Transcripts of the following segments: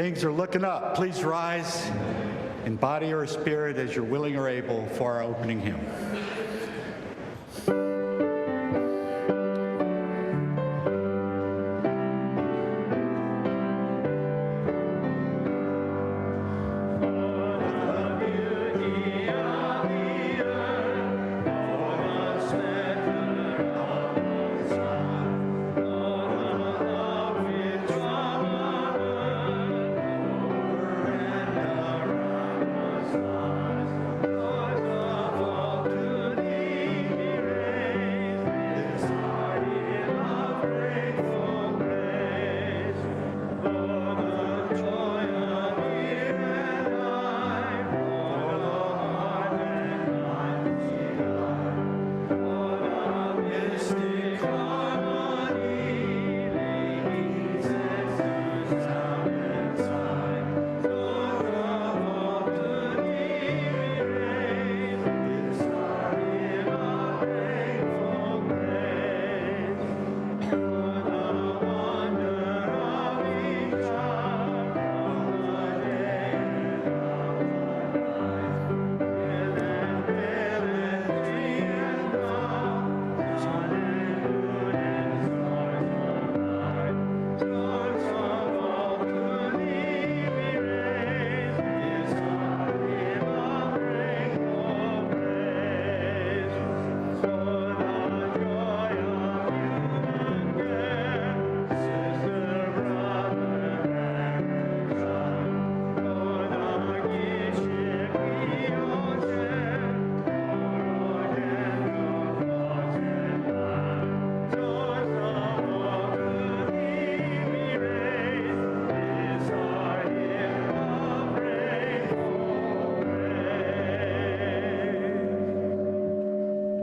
Things are looking up. Please rise in body or spirit as you're willing or able for our opening hymn.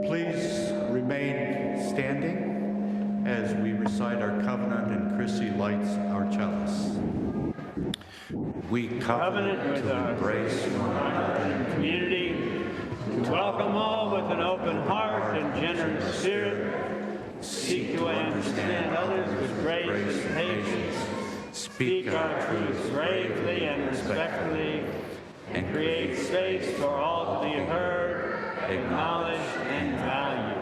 Please remain standing as we recite our covenant and Chrissy lights our chalice. We covenant to embrace one another in community, to welcome all with an open heart and generous spirit, seek to understand others with grace and patience, speak our truths bravely and respectfully, and create space for all to be heard, acknowledged, and valued.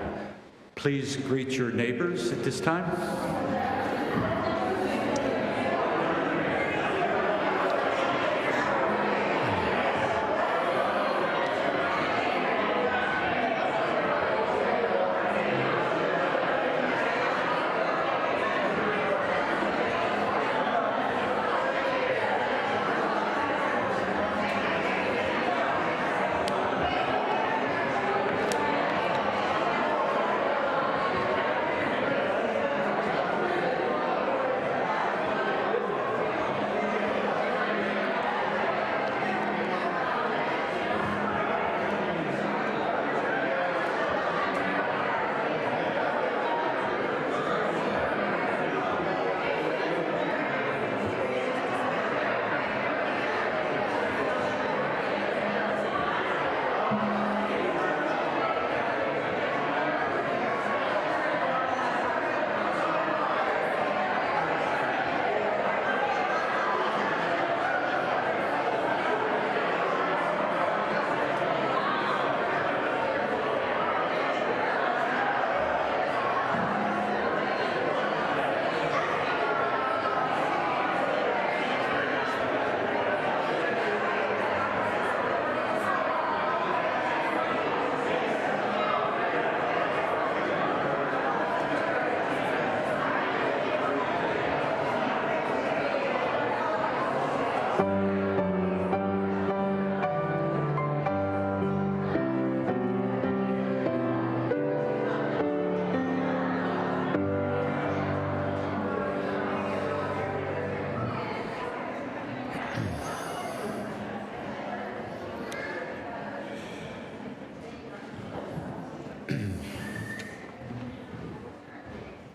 Please greet your neighbors at this time.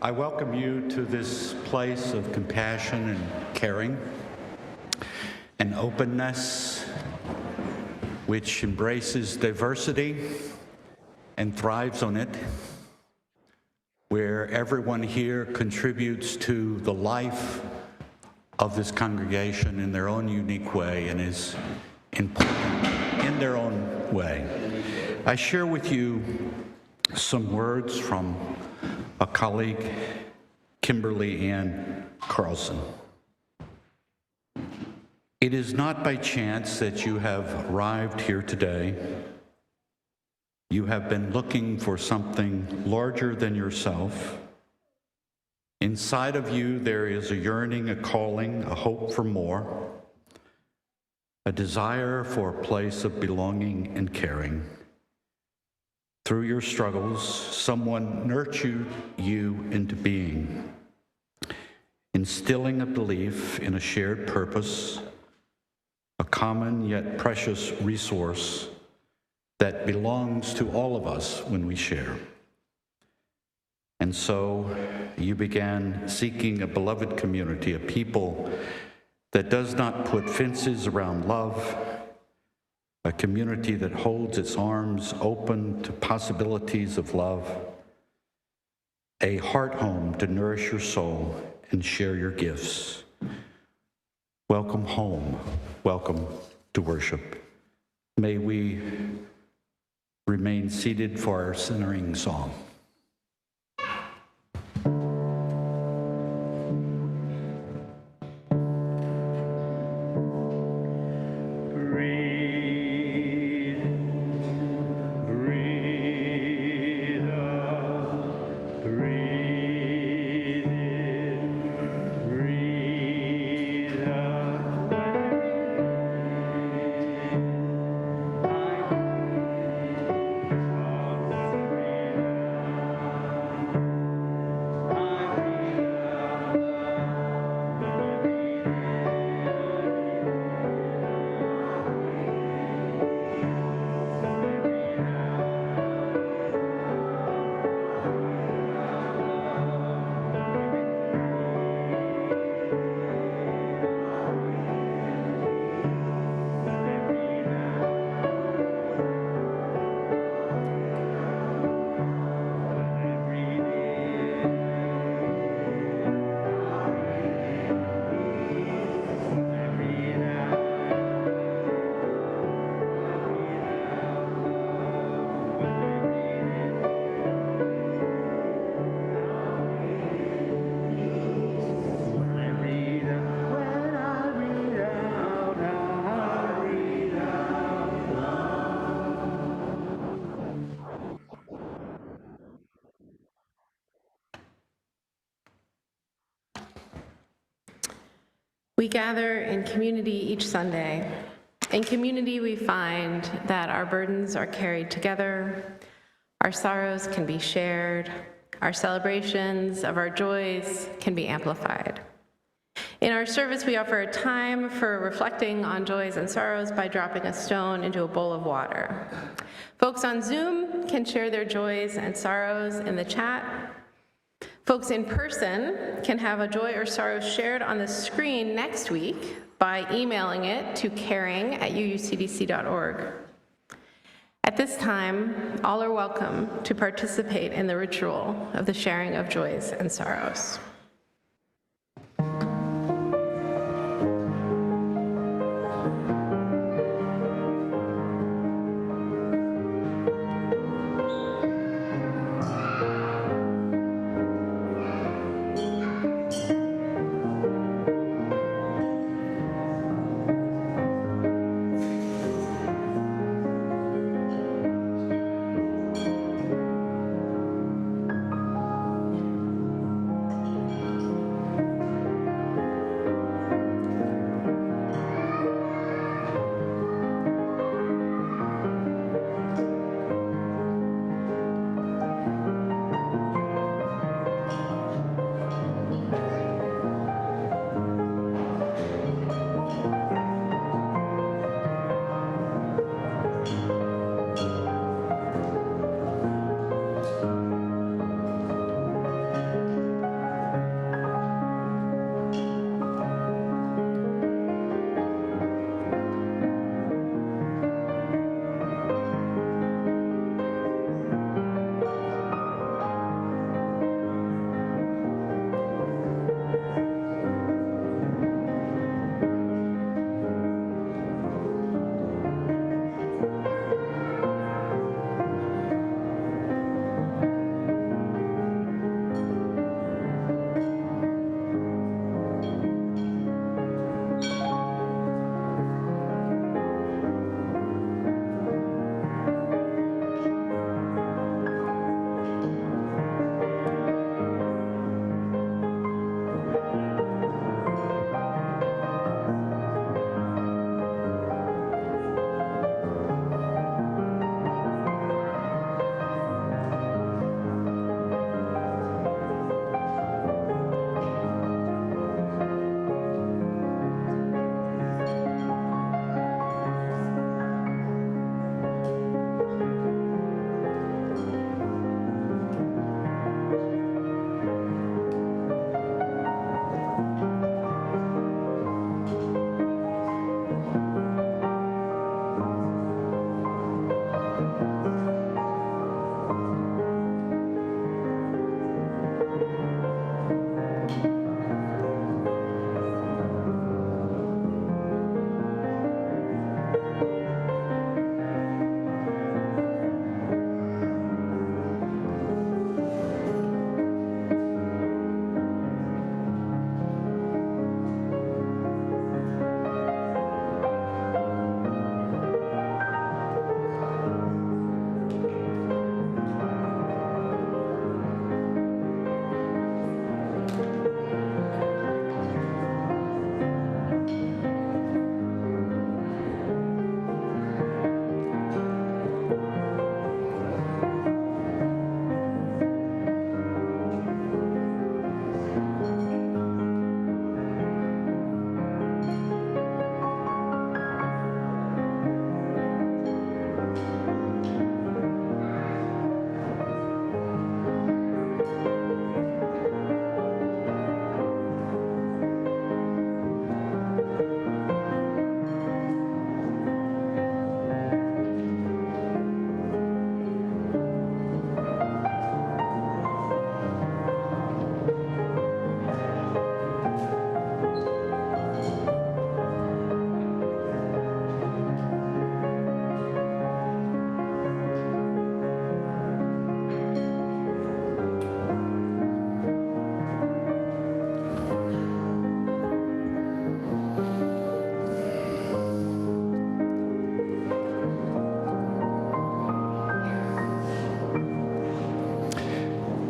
I welcome you to this place of compassion and caring and openness, which embraces diversity and thrives on it, where everyone here contributes to the life of this congregation in their own unique way and is important in their own way. I share with you some words from a colleague, Kimberly Ann Carlson. It is not by chance that you have arrived here today. You have been looking for something larger than yourself. Inside of you, there is a yearning, a calling, a hope for more, a desire for a place of belonging and caring. Through your struggles, someone nurtured you into being, instilling a belief in a shared purpose, a common yet precious resource that belongs to all of us when we share. And so you began seeking a beloved community, a people that does not put fences around love, a community that holds its arms open to possibilities of love, a heart home to nourish your soul and share your gifts. Welcome home. Welcome to worship. May we remain seated for our centering song. We gather in community each Sunday. In community, we find that our burdens are carried together, our sorrows can be shared, our celebrations of our joys can be amplified. In our service, we offer a time for reflecting on joys and sorrows by dropping a stone into a bowl of water. Folks on Zoom can share their joys and sorrows in the chat. Folks in person can have a joy or sorrow shared on the screen next week by emailing it to caring@uucdc.org. At this time, all are welcome to participate in the ritual of the sharing of joys and sorrows.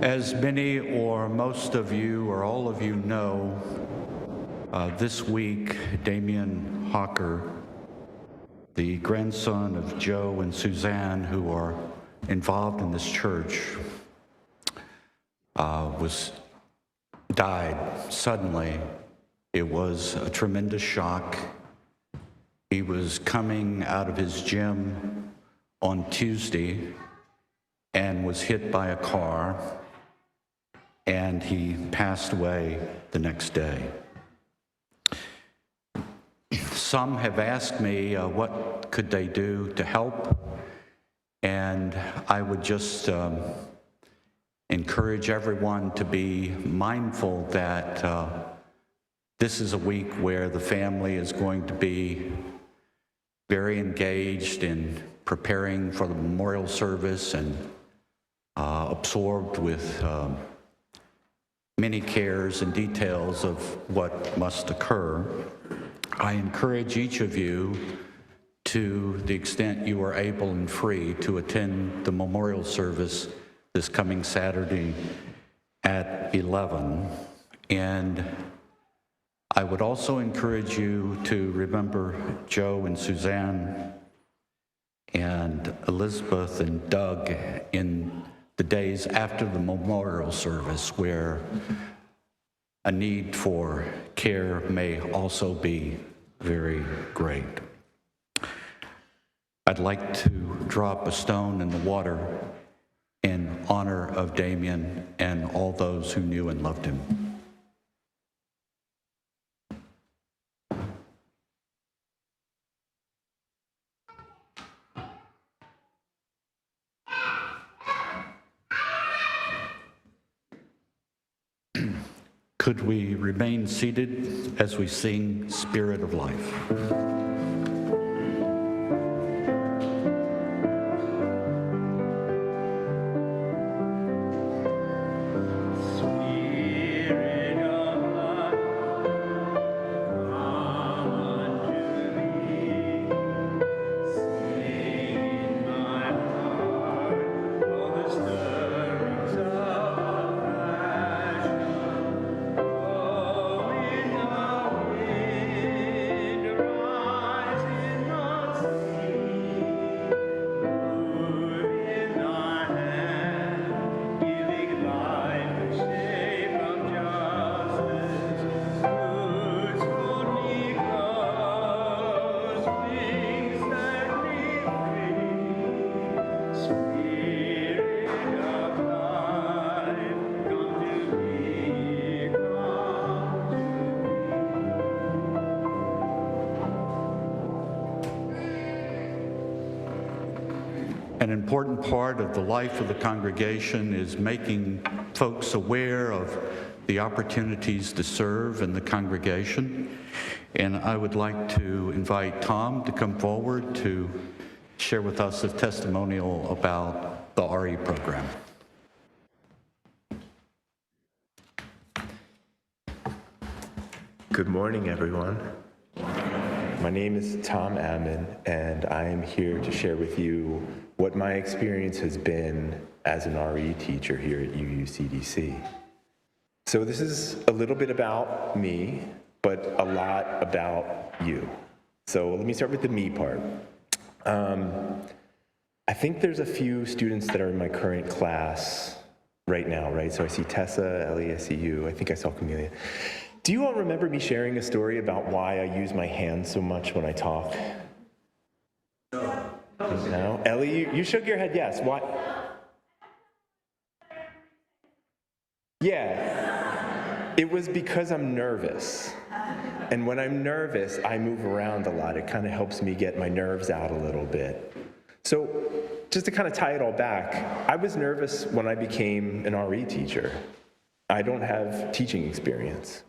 As many or most of you or all of you know, this week, Damien Hawker, the grandson of Joe and Suzanne, who are involved in this church, died suddenly. It was a tremendous shock. He was coming out of his gym on Tuesday and was hit by a car, and he passed away the next day. Some have asked me what could they do to help, and I would just encourage everyone to be mindful that this is a week where the family is going to be very engaged in preparing for the memorial service and absorbed with many cares and details of what must occur. I encourage each of you, to the extent you are able and free, to attend the memorial service this coming Saturday at 11. And I would also encourage you to remember Joe and Suzanne and Elizabeth and Doug in the days after the memorial service, where a need for care may also be very great. I'd like to drop a stone in the water in honor of Damien and all those who knew and loved him. Could we remain seated as we sing Spirit of Life? An important part of the life of the congregation is making folks aware of the opportunities to serve in the congregation. And I would like to invite Tom to come forward to share with us a testimonial about the RE program. Good morning, everyone. My name is Tom Ammon, and I am here to share with you what my experience has been as an RE teacher here at UUCDC. So this is a little bit about me, but a lot about you. So let me start with the me part. I think there's a few students that are in my current class right now, right? So I see Tessa, Ellie, I see you, I think I saw Camelia. Do you all remember me sharing a story about why I use my hands so much when I talk? No? Ellie, you shook your head yes. Why? Yeah. It was because I'm nervous. And when I'm nervous, I move around a lot. It kind of helps me get my nerves out a little bit. So just to kind of tie it all back, I was nervous when I became an RE teacher. I don't have teaching experience.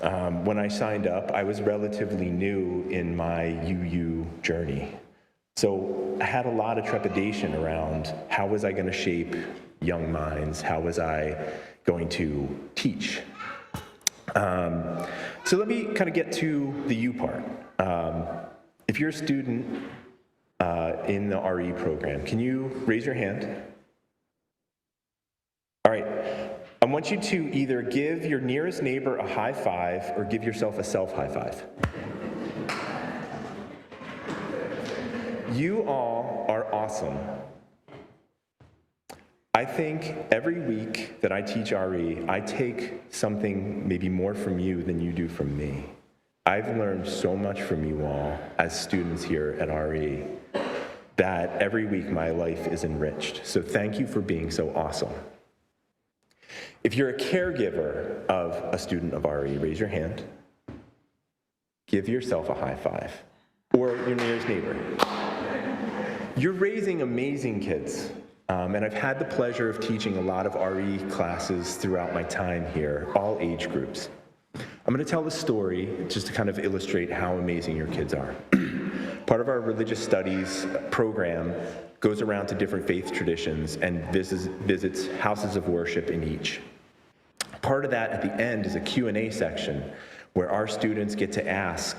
When I signed up, I was relatively new in my UU journey. So I had a lot of trepidation around how was I going to shape young minds? How was I going to teach? So let me kind of get to the U part. If you're a student in the RE program, can you raise your hand? All right. I want you to either give your nearest neighbor a high five or give yourself a self-high five. You all are awesome. I think every week that I teach RE, I take something maybe more from you than you do from me. I've learned so much from you all as students here at RE that every week my life is enriched. So thank you for being so awesome. If you're a caregiver of a student of RE, raise your hand. Give yourself a high five, or your nearest neighbor. You're raising amazing kids. And I've had the pleasure of teaching a lot of RE classes throughout my time here, all age groups. I'm going to tell a story just to kind of illustrate how amazing your kids are. Part of our religious studies program goes around to different faith traditions and visits houses of worship in each. Part of that at the end is a Q&A section where our students get to ask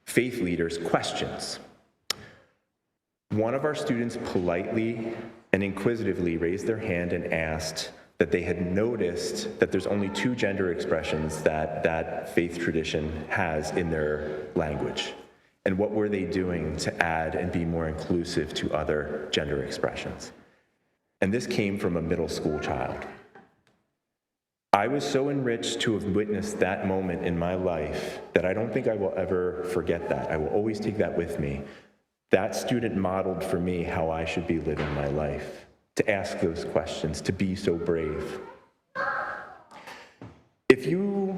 faith leaders questions. One of our students politely and inquisitively raised their hand and asked that they had noticed that there's only 2 gender expressions that faith tradition has in their language. And what were they doing to add and be more inclusive to other gender expressions? And this came from a middle school child. I was so enriched to have witnessed that moment in my life that I don't think I will ever forget that. I will always take that with me. That student modeled for me how I should be living my life, to ask those questions, to be so brave. If you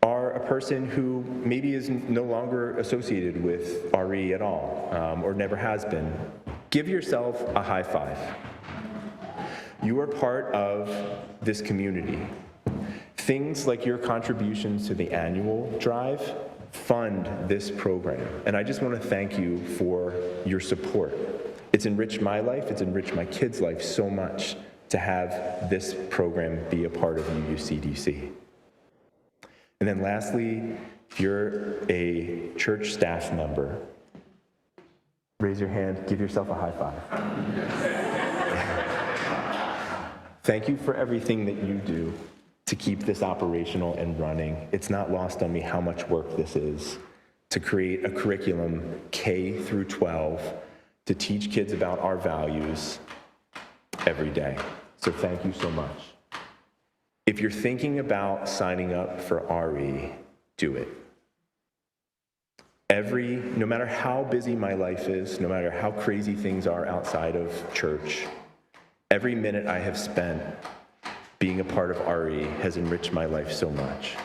are a person who maybe is no longer associated with RE at all, or never has been, give yourself a high five. You are part of this community. Things like your contributions to the annual drive fund this program. And I just want to thank you for your support. It's enriched my life, it's enriched my kids' life so much to have this program be a part of UUCDC. And then lastly, if you're a church staff member, raise your hand, give yourself a high five. Thank you for everything that you do to keep this operational and running. It's not lost on me how much work this is to create a curriculum K through 12 to teach kids about our values every day. So thank you so much. If you're thinking about signing up for RE, do it. No matter how busy my life is, no matter how crazy things are outside of church, every minute I have spent being a part of RE has enriched my life so much.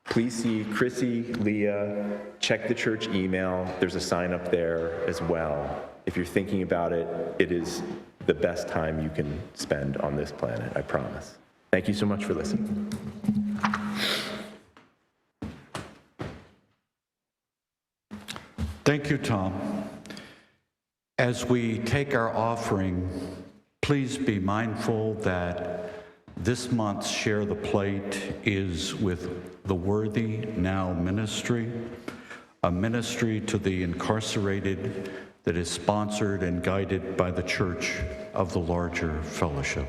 Please see Chrissy, Leah, check the church email. There's a sign up there as well. If you're thinking about it, it is the best time you can spend on this planet, I promise. Thank you so much for listening. Thank you, Tom. As we take our offering, please be mindful that this month's Share the Plate is with the Worthy Now Ministry, a ministry to the incarcerated that is sponsored and guided by the Church of the Larger Fellowship.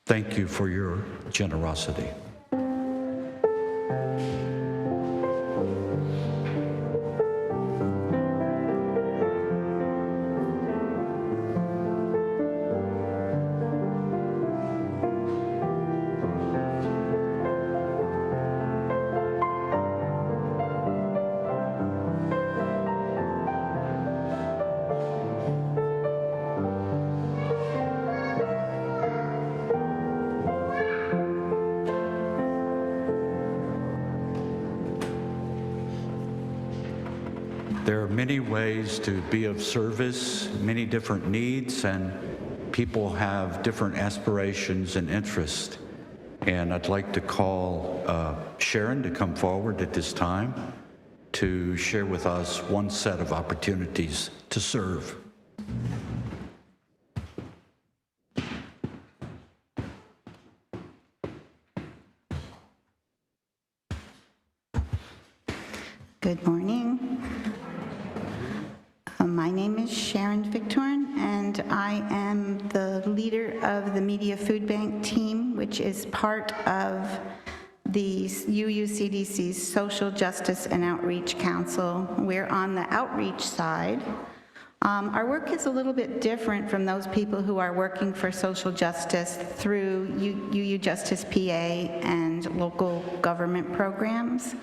Thank you for your generosity. There are many ways to be of service, many different needs, and people have different aspirations and interests. And I'd like to call Sharon to come forward at this time to share with us one set of opportunities to serve. Good morning. My name is Sharon Victorn, and I am the leader of the Media Food Bank team, which is part of the UUCDC's Social Justice and Outreach Council. We're on the outreach side. Our work is a little bit different from those people who are working for social justice through UU Justice PA and local government programs.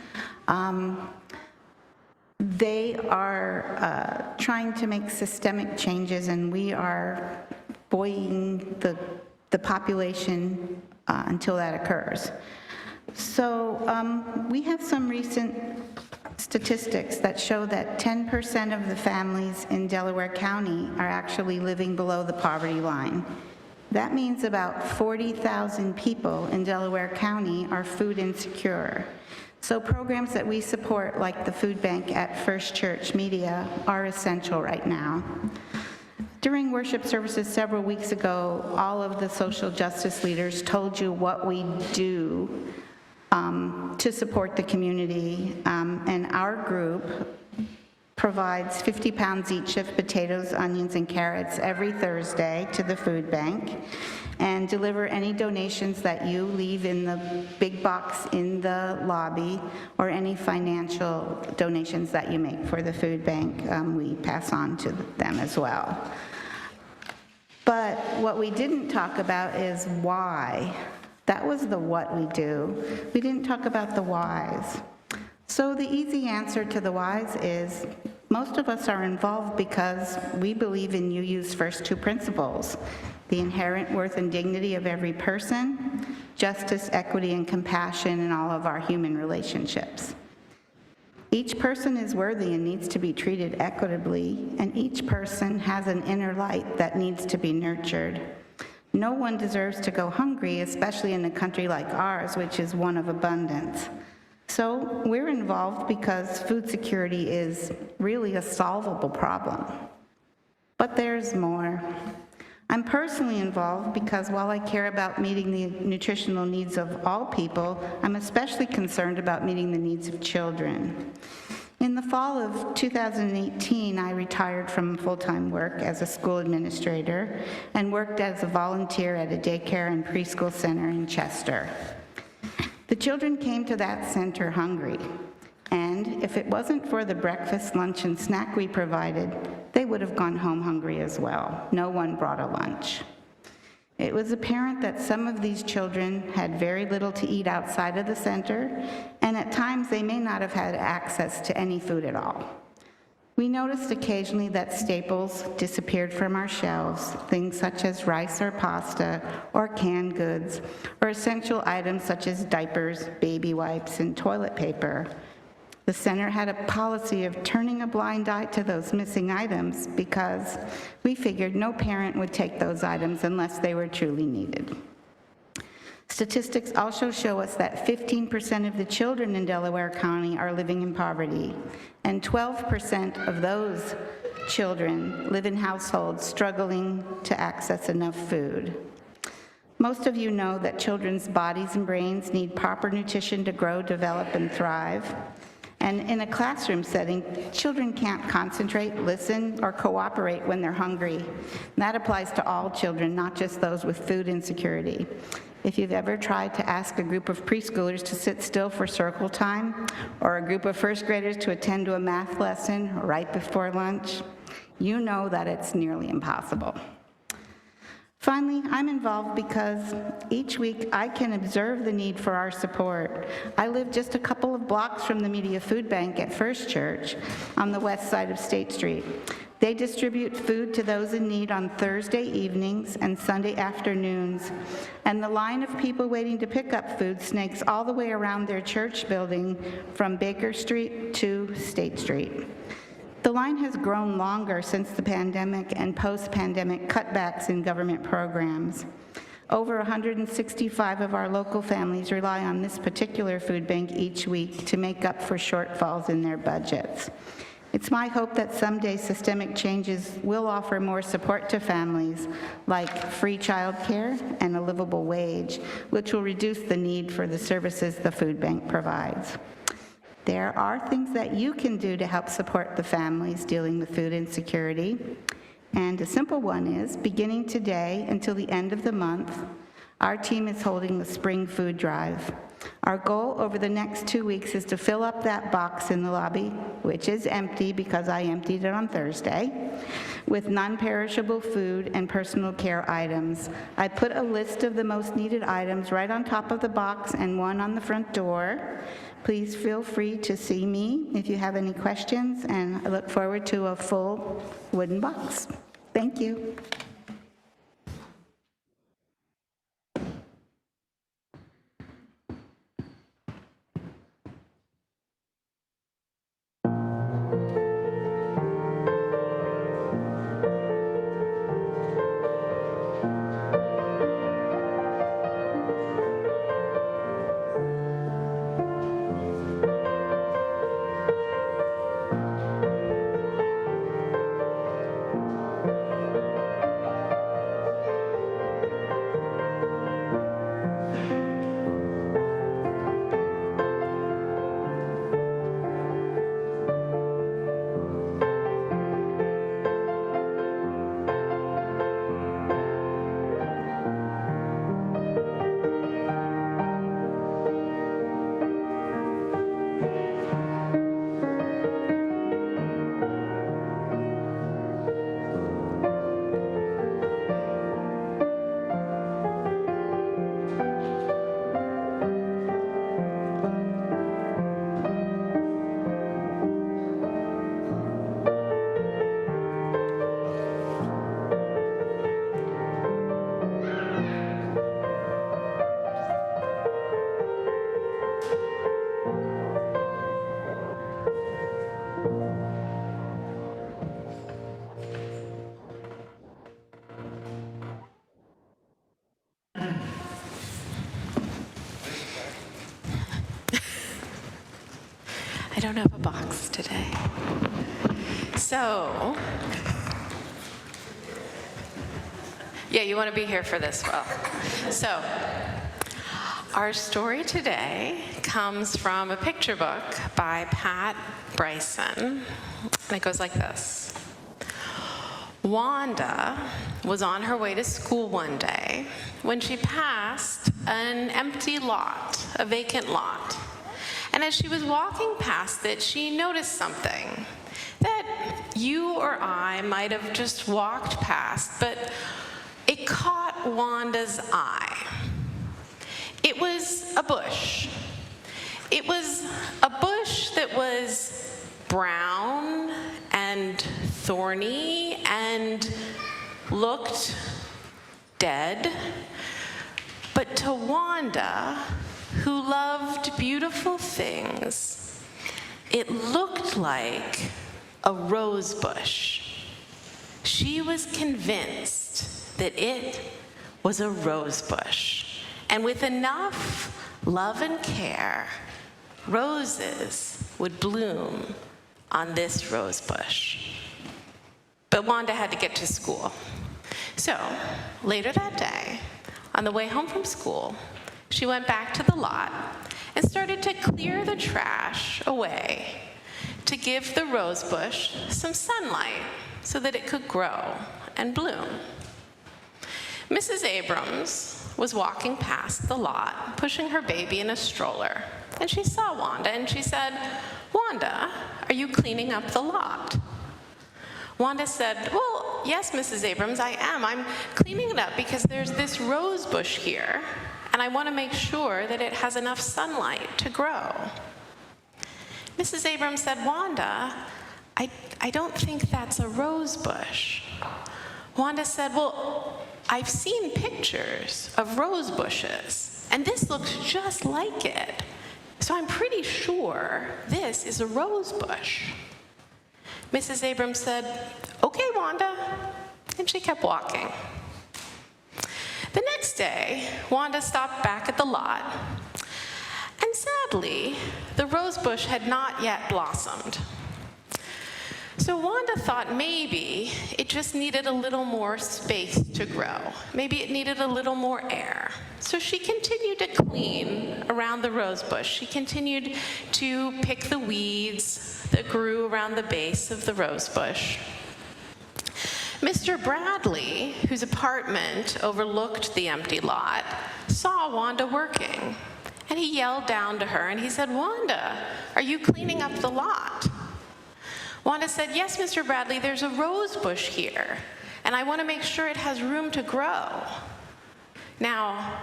They are trying to make systemic changes, and we are buoying the population until that occurs. So we have some recent statistics that show that 10% of the families in Delaware County are actually living below the poverty line. That means about 40,000 people in Delaware County are food insecure. So programs that we support, like the food bank at First Church Media, are essential right now. During worship services several weeks ago, all of the social justice leaders told you what we do to support the community, and our group provides 50 pounds each of potatoes, onions, and carrots every Thursday to the food bank, and deliver any donations that you leave in the big box in the lobby, or any financial donations that you make for the food bank, we pass on to them as well. But what we didn't talk about is why. That was the what we do. We didn't talk about the whys. So the easy answer to the whys is most of us are involved because we believe in UU's first two principles: the inherent worth and dignity of every person, justice, equity, and compassion in all of our human relationships. Each person is worthy and needs to be treated equitably, and each person has an inner light that needs to be nurtured. No one deserves to go hungry, especially in a country like ours, which is one of abundance. So we're involved because food security is really a solvable problem. But there's more. I'm personally involved because while I care about meeting the nutritional needs of all people, I'm especially concerned about meeting the needs of children. In the fall of 2018, I retired from full-time work as a school administrator and worked as a volunteer at a daycare and preschool center in Chester. The children came to that center hungry, and if it wasn't for the breakfast, lunch, and snack we provided, they would have gone home hungry as well. No one brought a lunch. It was apparent that some of these children had very little to eat outside of the center, and at times they may not have had access to any food at all. We noticed occasionally that staples disappeared from our shelves, things such as rice or pasta or canned goods, or essential items such as diapers, baby wipes, and toilet paper. The center had a policy of turning a blind eye to those missing items because we figured no parent would take those items unless they were truly needed. Statistics also show us that 15% of the children in Delaware County are living in poverty, and 12% of those children live in households struggling to access enough food. Most of you know that children's bodies and brains need proper nutrition to grow, develop, and thrive. And in a classroom setting, children can't concentrate, listen, or cooperate when they're hungry. And that applies to all children, not just those with food insecurity. If you've ever tried to ask a group of preschoolers to sit still for circle time, or a group of first graders to attend to a math lesson right before lunch, you know that it's nearly impossible. Finally, I'm involved because each week I can observe the need for our support. I live just a couple of blocks from the Media Food Bank at First Church on the west side of State Street. They distribute food to those in need on Thursday evenings and Sunday afternoons, and the line of people waiting to pick up food snakes all the way around their church building from Baker Street to State Street. The line has grown longer since the pandemic and post-pandemic cutbacks in government programs. Over 165 of our local families rely on this particular food bank each week to make up for shortfalls in their budgets. It's my hope that someday systemic changes will offer more support to families, like free childcare and a livable wage, which will reduce the need for the services the food bank provides. There are things that you can do to help support the families dealing with food insecurity. And a simple one is, beginning today until the end of the month, our team is holding the Spring Food Drive. Our goal over the next 2 weeks is to fill up that box in the lobby, which is empty because I emptied it on Thursday, with non-perishable food and personal care items. I put a list of the most needed items right on top of the box and one on the front door. Please feel free to see me if you have any questions, and I look forward to a full wooden box. Thank you. I don't have a box today. So, yeah, you want to be here for this, well. So, our story today comes from a picture book by Pat Bryson, and it goes like this. Wanda was on her way to school one day when she passed an empty lot, a vacant lot. And as she was walking past it, she noticed something that you or I might have just walked past, but it caught Wanda's eye. It was a bush. It was a bush that was brown and thorny and looked dead. But to Wanda, who loved beautiful things, it looked like a rose bush. She was convinced that it was a rose bush. And with enough love and care, roses would bloom on this rose bush. But Wanda had to get to school. So later that day, on the way home from school, she went back to the lot and started to clear the trash away to give the rose bush some sunlight so that it could grow and bloom. Mrs. Abrams was walking past the lot, pushing her baby in a stroller, and she saw Wanda and she said, "Wanda, are you cleaning up the lot?" Wanda said, "Well, yes, Mrs. Abrams, I am. I'm cleaning it up because there's this rose bush here, and I want to make sure that it has enough sunlight to grow." Mrs. Abrams said, "Wanda, I don't think that's a rose bush." Wanda said, "Well, I've seen pictures of rose bushes, and this looks just like it. So I'm pretty sure this is a rose bush." Mrs. Abrams said, "Okay, Wanda," and she kept walking. The next day, Wanda stopped back at the lot, and sadly, the rose bush had not yet blossomed. So Wanda thought maybe it just needed a little more space to grow. Maybe it needed a little more air. So she continued to clean around the rose bush. She continued to pick the weeds that grew around the base of the rose bush. Mr. Bradley, whose apartment overlooked the empty lot, saw Wanda working. And he yelled down to her and he said, "Wanda, are you cleaning up the lot?" Wanda said, "Yes, Mr. Bradley, there's a rose bush here, and I want to make sure it has room to grow." Now,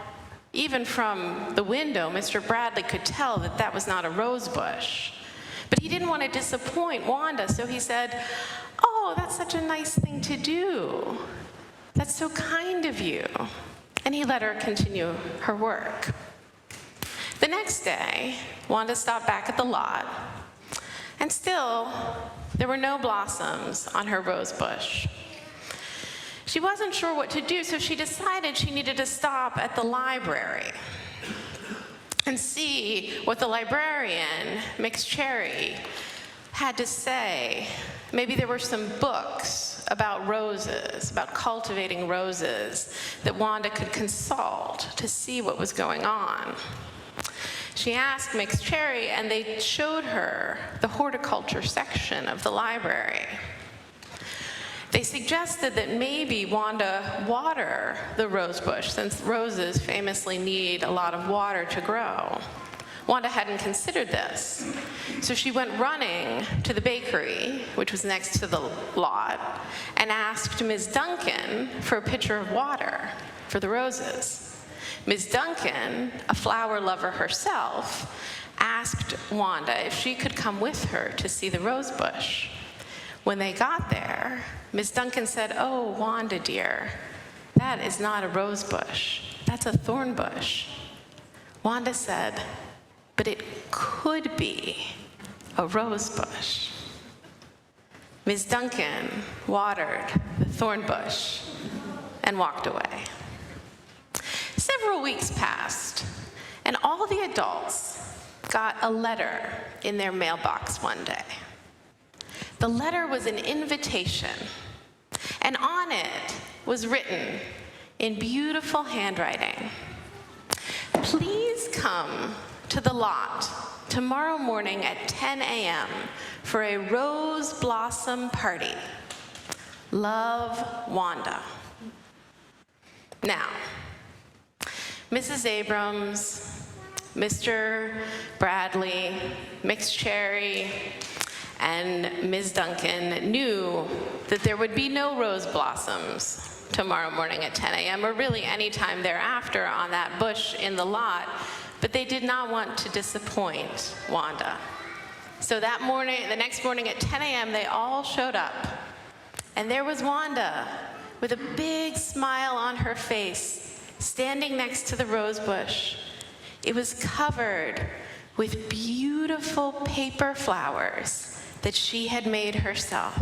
even from the window, Mr. Bradley could tell that that was not a rose bush. But he didn't want to disappoint Wanda, so he said, "Oh, that's such a nice thing to do. That's so kind of you." And he let her continue her work. The next day, Wanda stopped back at the lot, and still, there were no blossoms on her rose bush. She wasn't sure what to do, so she decided she needed to stop at the library and see what the librarian, Mix Cherry, had to say. Maybe there were some books about roses, about cultivating roses, that Wanda could consult to see what was going on. She asked Mix Cherry, and they showed her the horticulture section of the library. They suggested that maybe Wanda water the rose bush, since roses famously need a lot of water to grow. Wanda hadn't considered this. So she went running to the bakery, which was next to the lot, and asked Ms. Duncan for a pitcher of water for the roses. Ms. Duncan, a flower lover herself, asked Wanda if she could come with her to see the rose bush. When they got there, Ms. Duncan said, "Oh, Wanda dear, that is not a rose bush. That's a thorn bush." Wanda said, "But it could be a rose bush." Ms. Duncan watered the thorn bush and walked away. Several weeks passed, and all the adults got a letter in their mailbox one day. The letter was an invitation, and on it was written in beautiful handwriting, "Please come to the lot tomorrow morning at 10 a.m. for a rose blossom party. Love, Wanda." Now, Mrs. Abrams, Mr. Bradley, Mix Cherry, and Ms. Duncan knew that there would be no rose blossoms tomorrow morning at 10 a.m. or really any time thereafter on that bush in the lot, but they did not want to disappoint Wanda. So that morning, the next morning at 10 a.m., they all showed up, and there was Wanda with a big smile on her face, standing next to the rose bush. It was covered with beautiful paper flowers that she had made herself.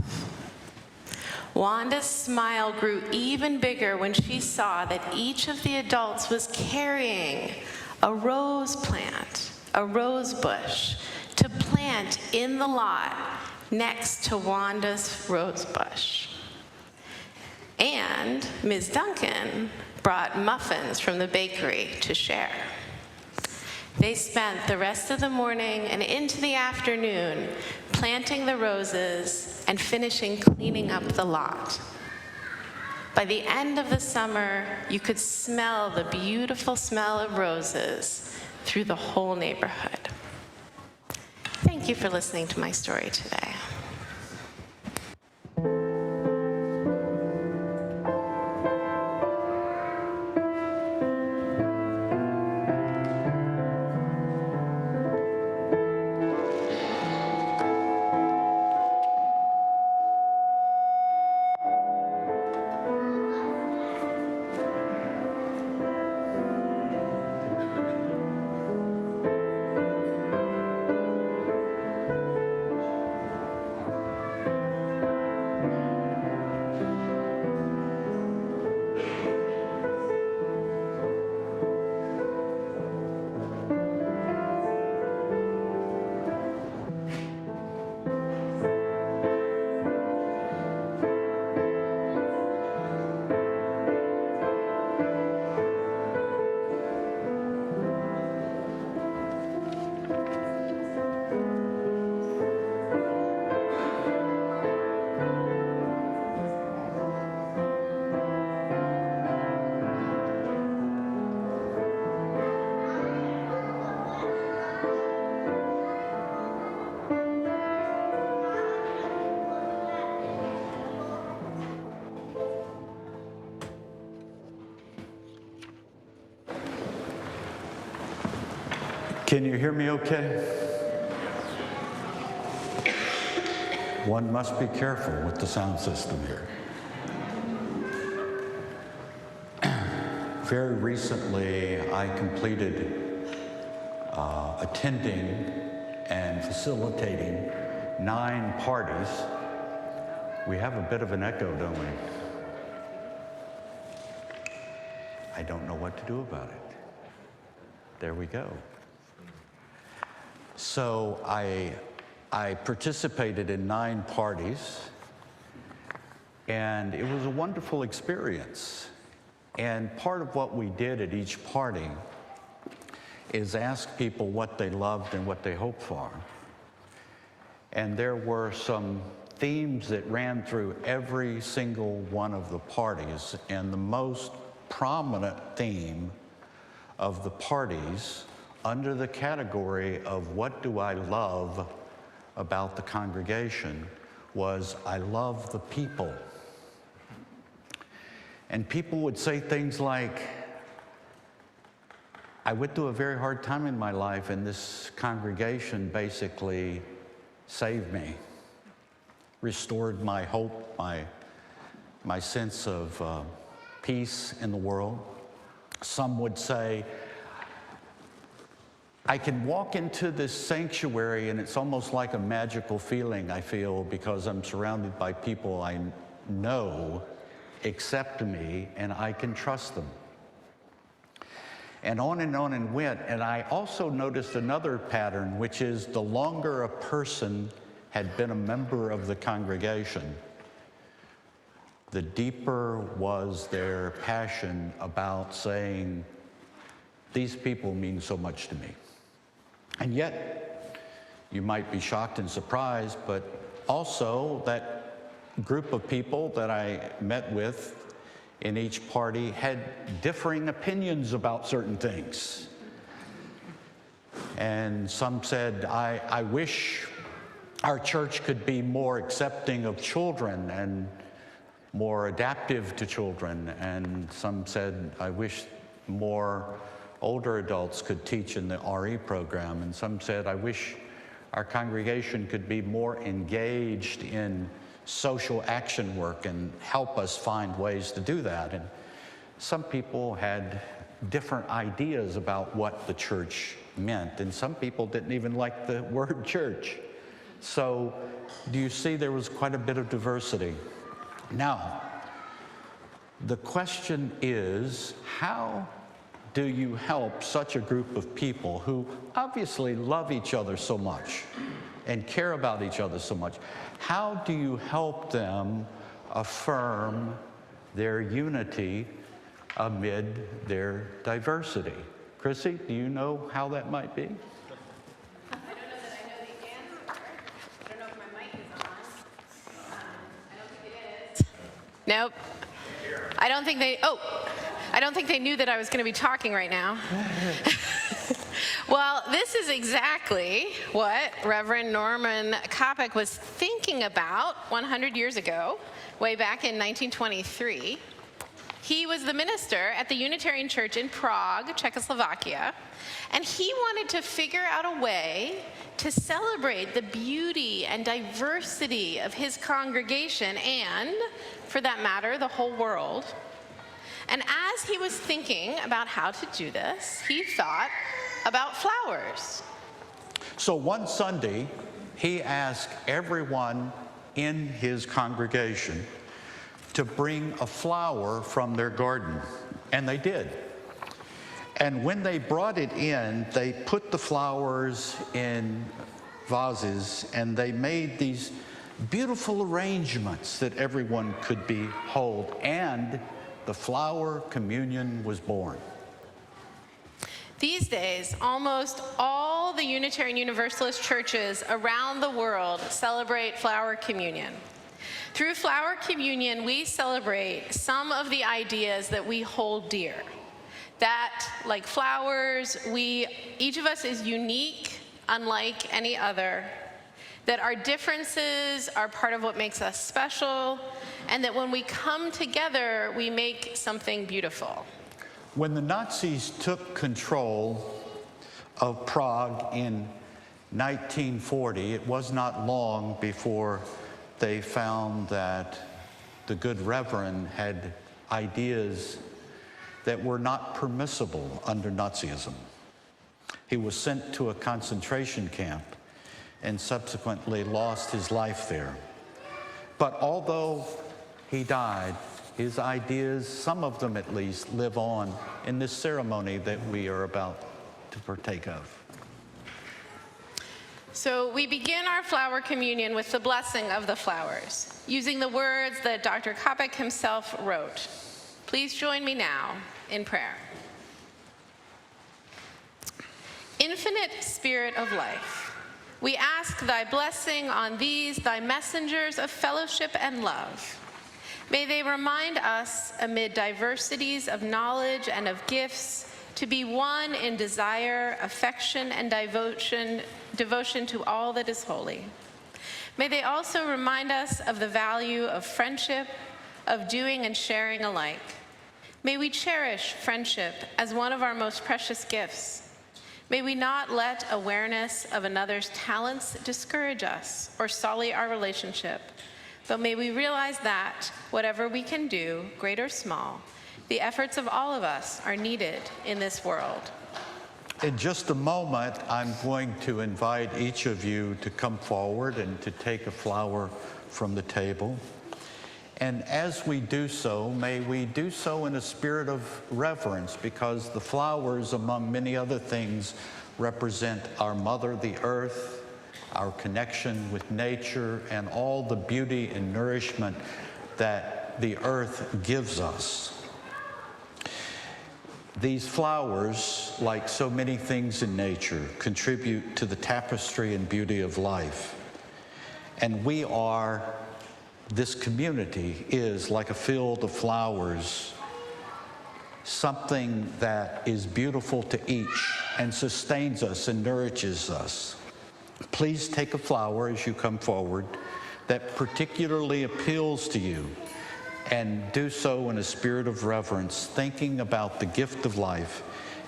Wanda's smile grew even bigger when she saw that each of the adults was carrying a rose plant, a rose bush, to plant in the lot next to Wanda's rose bush. And Ms. Duncan brought muffins from the bakery to share. They spent the rest of the morning and into the afternoon planting the roses and finishing cleaning up the lot. By the end of the summer, you could smell the beautiful smell of roses through the whole neighborhood. Thank you for listening to my story today. Can you hear me okay? One must be careful with the sound system here. Very recently, I completed attending and facilitating 9 parties. We have a bit of an echo, don't we? I don't know what to do about it. There we go. So I participated in 9 parties, and it was a wonderful experience. And part of what we did at each party is ask people what they loved and what they hoped for. And there were some themes that ran through every single one of the parties, and the most prominent theme of the parties under the category of what do I love about the congregation was I love the people. And people would say things like, I went through a very hard time in my life and this congregation basically saved me, restored my hope, my sense of peace in the world. Some would say, I can walk into this sanctuary and it's almost like a magical feeling I feel because I'm surrounded by people I know accept me and I can trust them. And on and went. And I also noticed another pattern, which is the longer a person had been a member of the congregation, the deeper was their passion about saying, these people mean so much to me. And yet, you might be shocked and surprised, but also that group of people that I met with in each party had differing opinions about certain things. And some said, I wish our church could be more accepting of children and more adaptive to children. And some said, I wish more older adults could teach in the RE program. And some said, I wish our congregation could be more engaged in social action work and help us find ways to do that. And some people had different ideas about what the church meant, and some people didn't even like the word church. So do you see there was quite a bit of diversity? Now, the question is, how do you help such a group of people who obviously love each other so much and care about each other so much? How do you help them affirm their unity amid their diversity? Chrissy, do you know how that might be? I don't know that I know the answer. I don't know if my mic is on. I don't think it is. Nope. I don't think they knew that I was going to be talking right now. Well, this is exactly what Reverend Norman Kopic was thinking about 100 years ago, way back in 1923. He was the minister at the Unitarian Church in Prague, Czechoslovakia, and he wanted to figure out a way to celebrate the beauty and diversity of his congregation and, for that matter, the whole world. And as he was thinking about how to do this, he thought about flowers. So one Sunday, he asked everyone in his congregation to bring a flower from their garden, and they did. And when they brought it in, they put the flowers in vases, and they made these beautiful arrangements that everyone could behold, and the flower communion was born. These days, almost all the Unitarian Universalist churches around the world celebrate flower communion. Through flower communion, we celebrate some of the ideas that we hold dear. That, like flowers, each of us is unique, unlike any other. That our differences are part of what makes us special, and that when we come together, we make something beautiful. When the Nazis took control of Prague in 1940. It was not long before they found that the good Reverend had ideas that were not permissible under Nazism. He was sent to a concentration camp and subsequently lost his life there. But although he died, his ideas, some of them at least, live on in this ceremony that we are about to partake of. So we begin our flower communion with the blessing of the flowers, using the words that Dr. Kopic himself wrote. Please join me now in prayer. Infinite Spirit of life, we ask thy blessing on these, thy messengers of fellowship and love. May they remind us, amid diversities of knowledge and of gifts, to be one in desire, affection, and devotion to all that is holy. May they also remind us of the value of friendship, of doing and sharing alike. May we cherish friendship as one of our most precious gifts. May we not let awareness of another's talents discourage us or sully our relationship, but may we realize that whatever we can do, great or small, the efforts of all of us are needed in this world. In just a moment, I'm going to invite each of you to come forward and to take a flower from the table. And as we do so, may we do so in a spirit of reverence, because the flowers, among many other things, represent our mother, the earth, our connection with nature, and all the beauty and nourishment that the earth gives us. These flowers, like so many things in nature, contribute to the tapestry and beauty of life. And this community is like a field of flowers, something that is beautiful to each and sustains us and nourishes us. Please take a flower as you come forward that particularly appeals to you, and do so in a spirit of reverence, thinking about the gift of life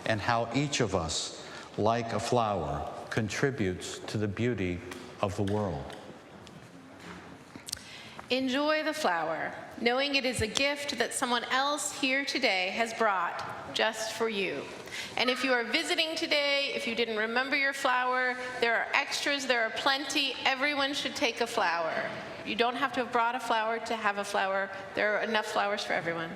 and how each of us, like a flower, contributes to the beauty of the world. Enjoy the flower, knowing it is a gift that someone else here today has brought just for you. And if you are visiting today, if you didn't remember your flower, there are extras, there are plenty. Everyone should take a flower. You don't have to have brought a flower to have a flower. There are enough flowers for everyone.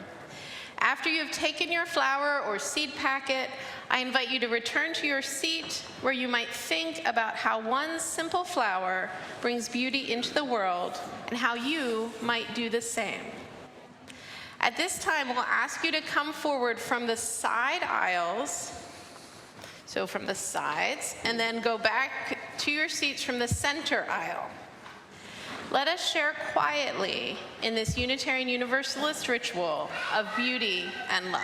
After you have taken your flower or seed packet, I invite you to return to your seat, where you might think about how one simple flower brings beauty into the world and how you might do the same. At this time, we'll ask you to come forward from the side aisles, so from the sides, and then go back to your seats from the center aisle. Let us share quietly in this Unitarian Universalist ritual of beauty and love.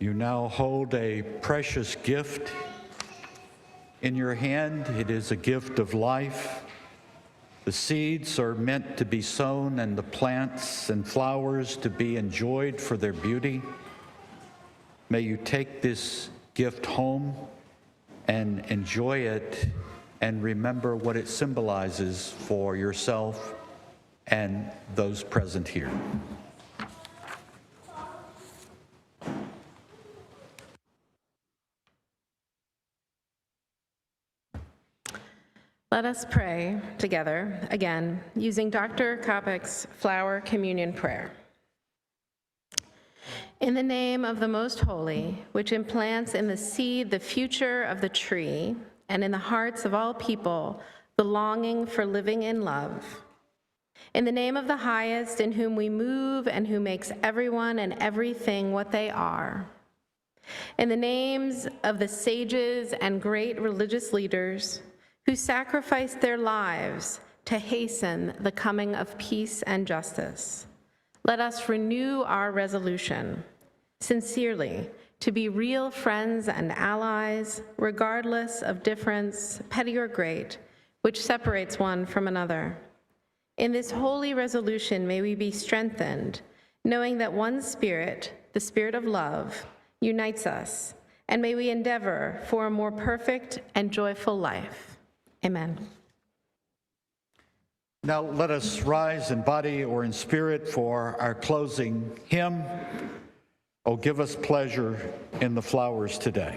You now hold a precious gift in your hand. It is a gift of life. The seeds are meant to be sown and the plants and flowers to be enjoyed for their beauty. May you take this gift home and enjoy it and remember what it symbolizes for yourself and those present here. Let us pray together, again, using Dr. Kopek's Flower Communion Prayer. In the name of the Most Holy, which implants in the seed the future of the tree, and in the hearts of all people the longing for living in love. In the name of the highest, in whom we move and who makes everyone and everything what they are. In the names of the sages and great religious leaders who sacrificed their lives to hasten the coming of peace and justice, let us renew our resolution, sincerely, to be real friends and allies, regardless of difference, petty or great, which separates one from another. In this holy resolution, may we be strengthened, knowing that one Spirit, the Spirit of love, unites us, and may we endeavor for a more perfect and joyful life. Amen. Now let us rise in body or in spirit for our closing hymn, "Oh, Give Us Pleasure in the Flowers Today."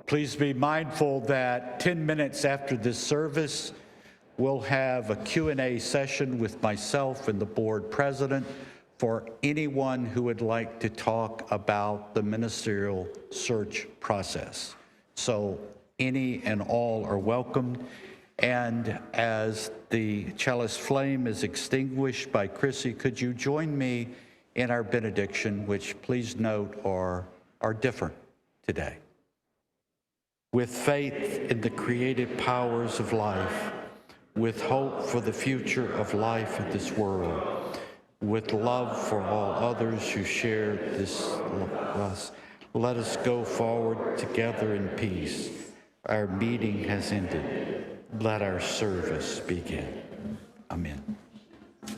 Please be mindful that 10 minutes after this service, we'll have a Q&A session with myself and the board president for anyone who would like to talk about the ministerial search process. So any and all are welcome. And as the chalice flame is extinguished by Chrissy, could you join me in our benediction, which please note are different today. With faith in the creative powers of life, with hope for the future of life in this world, with love for all others who share this us, let us go forward together in peace. Our meeting has ended. Let our service begin. Amen.